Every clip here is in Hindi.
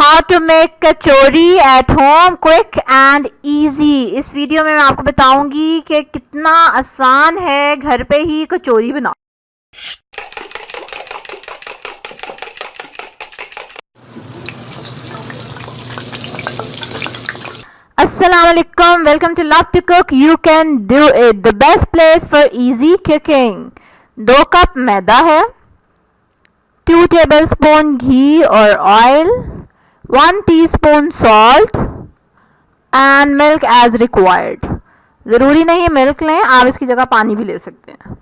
How to make kachori at home quick and easy. इस वीडियो में मैं आपको बताऊंगी कि कितना आसान है घर पे ही कचौरी बनाना। अस्सलाम वालेकुम, welcome to love to cook, you can do it, the best place for easy cooking. 2 cup मैदा है, 2 टेबलस्पून घी और oil, 1 teaspoon salt and milk as required. ज़रूरी नहीं मिल्क लें, आप इसकी जगह पानी भी ले सकते हैं।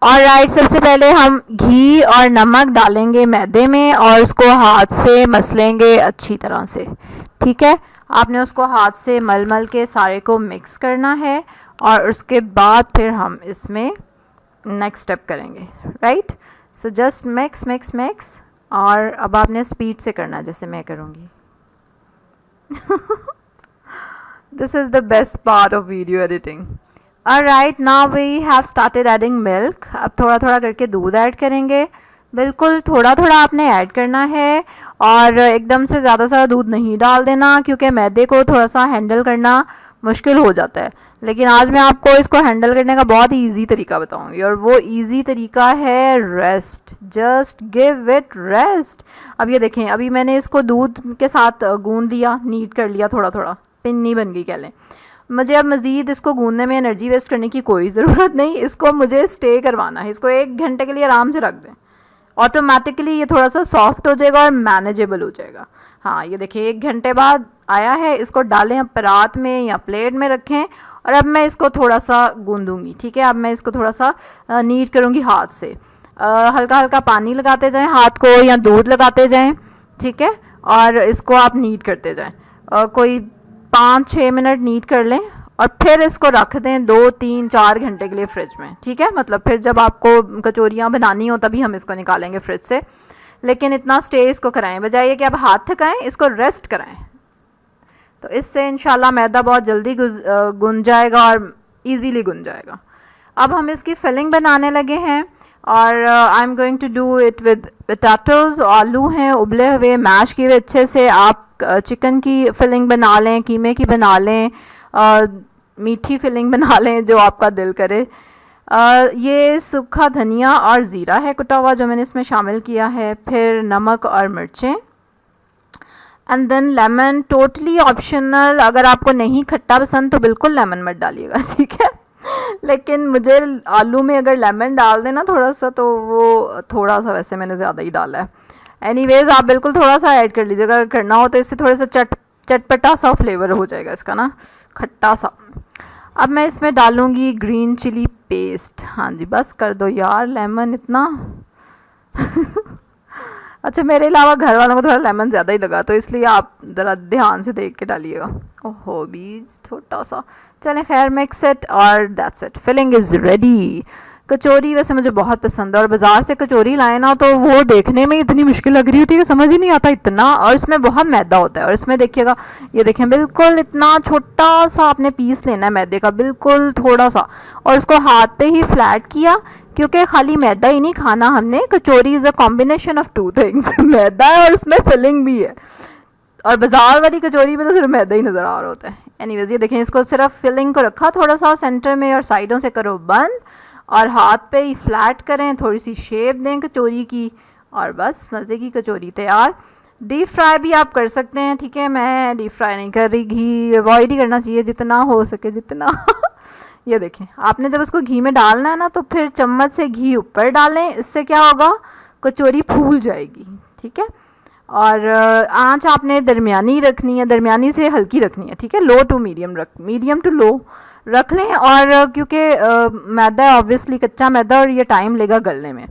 और राइट, सबसे पहले हम घी और नमक डालेंगे मैदे में और उसको हाथ से मसलेंगे अच्छी तरह से। ठीक है, आपने उसको हाथ से मल मल के सारे को मिक्स करना है और उसके बाद फिर हम इसमें नेक्स्ट स्टेप करेंगे। Right, so just mix mix mix. और अब आपने स्पीड से करना जैसे मैं करूँगी। This is the best part of video editing. Alright, now we have started adding milk। अब थोड़ा थोड़ा करके दूध ऐड करेंगे। बिल्कुल थोड़ा थोड़ा आपने ऐड करना है और एकदम से ज़्यादा सारा दूध नहीं डाल देना, क्योंकि मैदे को थोड़ा सा हैंडल करना मुश्किल हो जाता है। लेकिन आज मैं आपको इसको हैंडल करने का बहुत ही ईजी तरीका बताऊंगी, और वो ईजी तरीका है rest. Just give it rest. अब ये देखें, अभी मैंने इसको दूध के साथ गूंद लिया, नीट कर लिया, थोड़ा थोड़ा पिन्नी बन गई कह लें। मुझे अब मज़ीद इसको गूंदने में एनर्जी वेस्ट करने की कोई ज़रूरत नहीं। इसको मुझे स्टे करवाना है। इसको 1 घंटे के लिए आराम से रख दें, ऑटोमेटिकली ये थोड़ा सा सॉफ्ट हो जाएगा और मैनेजेबल हो जाएगा। हाँ, ये देखिए 1 घंटे बाद आया है। इसको डालें अब परात में या प्लेट में रखें, और अब मैं इसको थोड़ा सा गूंदूंगी। ठीक है, अब मैं इसको थोड़ा सा नीट करूँगी हाथ से। हल्का हल्का पानी लगाते जाएँ हाथ को, या दूध लगाते जाएँ। ठीक है, और इसको आप नीट करते जाएँ। कोई 5-6 मिनट नीट कर लें और फिर इसको रख दें 2-3-4 घंटे के लिए फ्रिज में। ठीक है, मतलब फिर जब आपको कचौरियाँ बनानी हो तभी हम इसको निकालेंगे फ्रिज से। लेकिन इतना स्टे इसको कराएं, बजाय कि आप हाथ थकाएं, इसको रेस्ट कराएं। तो इससे इंशाल्लाह मैदा बहुत जल्दी गुन जाएगा और इजीली गुन जाएगा। अब हम इसकी फिलिंग बनाने लगे हैं, और I am going to do it with potatoes. आलू हैं उबले हुए, मैश किए हुए अच्छे से। आप चिकन की फिलिंग बना लें, कीमे की बना लें, मीठी फिलिंग बना लें, जो आपका दिल करे। ये सूखा धनिया और ज़ीरा है कुटा हुआ, जो मैंने इसमें शामिल किया है। फिर नमक और मिर्चें, and then lemon, totally optional. अगर आपको नहीं खट्टा पसंद तो बिल्कुल लेमन मत डालिएगा। ठीक है, लेकिन मुझे आलू में अगर लेमन डाल देना थोड़ा सा, तो वो थोड़ा सा, वैसे मैंने ज़्यादा ही डाला है। एनीवेज, आप बिल्कुल थोड़ा सा ऐड कर लीजिएगा अगर करना हो, तो इससे थोड़ा सा चटपटा सा फ्लेवर हो जाएगा इसका ना, खट्टा सा। अब मैं इसमें डालूँगी ग्रीन चिली पेस्ट। हाँ जी, बस कर दो यार, लेमन इतना। अच्छा, मेरे अलावा घर वालों को थोड़ा लेमन ज़्यादा ही लगा, तो इसलिए आप ज़रा ध्यान से देख के डालिएगा। ओहो, बीज थोड़ा सा। चलें खैर, मिक्स इट और that's it, filling is ready. Kachori वैसे मुझे बहुत पसंद है, और बाज़ार से कचौरी लाए ना तो वो देखने में इतनी मुश्किल लग रही होती है कि समझ ही नहीं आता इतना, और इसमें बहुत मैदा होता है। और इसमें देखिएगा, ये देखें, बिल्कुल इतना छोटा सा आपने पीस लेना है मैदे का, बिल्कुल थोड़ा सा, और उसको हाथ पे ही फ्लैट किया, क्योंकि खाली मैदा ही नहीं खाना हमने। Kachori is a combination of 2 things. मैदा है और उसमें फिलिंग भी है, और बाजार वाली कचौरी में तो सिर्फ मैदा ही नज़र आ रहा होता है। एनीवेज, ये देखें, इसको सिर्फ फिलिंग को रखा थोड़ा सा सेंटर में, और साइडों से करो बंद, और हाथ पे ही फ्लैट करें, थोड़ी सी शेप दें कचौरी की, और बस मज़े की कचौरी तैयार। डीप फ्राई भी आप कर सकते हैं। ठीक है, मैं डीप फ्राई नहीं कर रही, घी अवॉइड ही करना चाहिए जितना हो सके, जितना। ये देखें, आपने जब इसको घी में डालना है ना, तो फिर चम्मच से घी ऊपर डालें। इससे क्या होगा, कचौरी फूल जाएगी। ठीक है, और आंच आपने दरमियानी रखनी है, दरमियानी से हल्की रखनी है। ठीक है, लो टू मीडियम टू लो रख लें। और क्योंकि मैदा ऑब्वियसली कच्चा मैदा, और ये टाइम लेगा गलने में।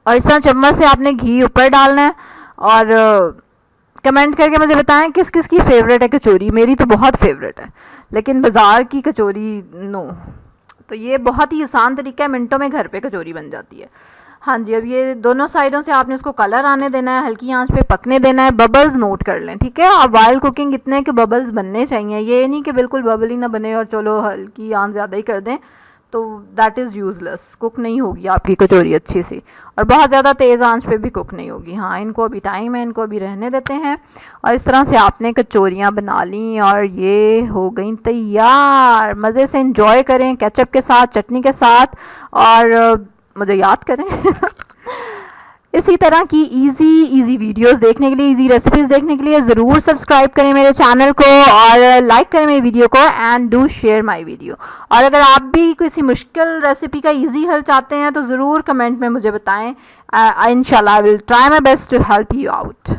और इस तरह चम्मच से आपने घी ऊपर डालना है। और कमेंट करके मुझे बताएं किस किस की फेवरेट है कचौरी। मेरी तो बहुत फेवरेट है, लेकिन बाज़ार की कचौरी नो। तो ये बहुत ही आसान तरीका है, मिनटों में घर पे कचौरी बन जाती है। हाँ जी, अब ये दोनों साइडों से आपने इसको कलर आने देना है, हल्की आंच पे पकने देना है। बबल्स नोट कर लें। ठीक है, अब वाइल्ड कुकिंग इतने कि बबल्स बनने चाहिए, ये नहीं कि बिल्कुल बबल ही ना बने और चलो हल्की आंच ज़्यादा ही कर दें तो दैट इज़ यूज़लेस, कुक नहीं होगी आपकी कचौरी अच्छी सी, और बहुत ज़्यादा तेज़ आंच पे भी कुक नहीं होगी। हाँ, इनको अभी टाइम है, इनको अभी रहने देते हैं। और इस तरह से आपने कचौरियाँ बना ली और ये हो गई तैयार। मज़े से इंजॉय करें केचप के साथ, चटनी के साथ, और मुझे याद करें इसी तरह की इजी वीडियोस देखने के लिए, इजी रेसिपीज़ देखने के लिए ज़रूर सब्सक्राइब करें मेरे चैनल को और लाइक करें मेरी वीडियो को, and do share my video. और अगर आप भी किसी मुश्किल रेसिपी का इजी हल चाहते हैं तो ज़रूर कमेंट में मुझे बताएं। इंशाल्लाह I will try my best to help you out.